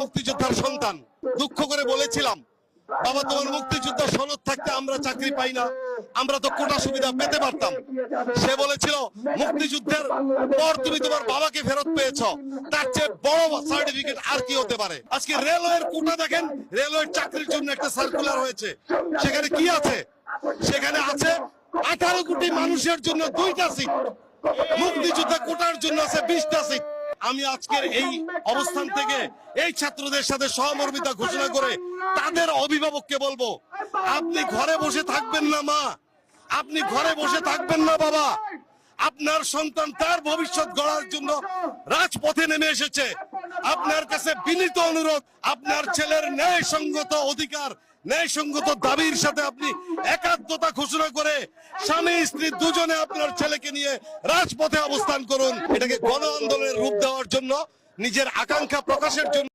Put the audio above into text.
মুক্তিযোদ্ধার সন্তান। দুঃখ করে বলেছিলাম, বাবা তোমার মুক্তিযোদ্ধা সনদ থাকতে আমরা চাকরি পাই না, আমরা তো কোটা সুবিধা পেতে পারতাম। সে বলেছিল মুক্তিযুদ্ধের পর তুমি তোমার বাবাকে ফেরত পেয়েছো, তার চেয়ে বড় সার্টিফিকেট আর কি হতে পারে। আজকে রেলওয়ের কোটা দেখেন, রেলওয়ের চাকরির জন্য একটা সার্কুলার হয়েছে, সেখানে কি আছে? সেখানে আছে 18 কোটি মানুষের জন্য 2টা সিট, মুক্তিযোদ্ধা কোটার জন্য আছে 20টা সিট। আমি আজকের এই অবস্থান থেকে এই ছাত্রদের সাথে সহমর্মিতা ঘোষণা করে তাদের অভিভাবককে বলবো, আপনি ঘরে বসে থাকবেন না মা, আপনি ঘরে বসে থাকবেন না বাবা। আপনার সন্তান তার ভবিষ্যৎ গড়ার জন্য রাজপথে নেমে এসেছে। আপনার কাছে বিনীত অনুরোধ, আপনার ছেলের ন্যায়সঙ্গত অধিকার, ন্যায়সঙ্গত দাবির সাথে আপনি একাত্মতা ঘোষণা করে স্বামী স্ত্রী দুজনে আপনার ছেলেকে নিয়ে রাজপথে অবস্থান করুন। এটাকে গণ আন্দোলনের রূপ দেওয়ার জন্য, নিজের আকাঙ্ক্ষা প্রকাশের জন্য।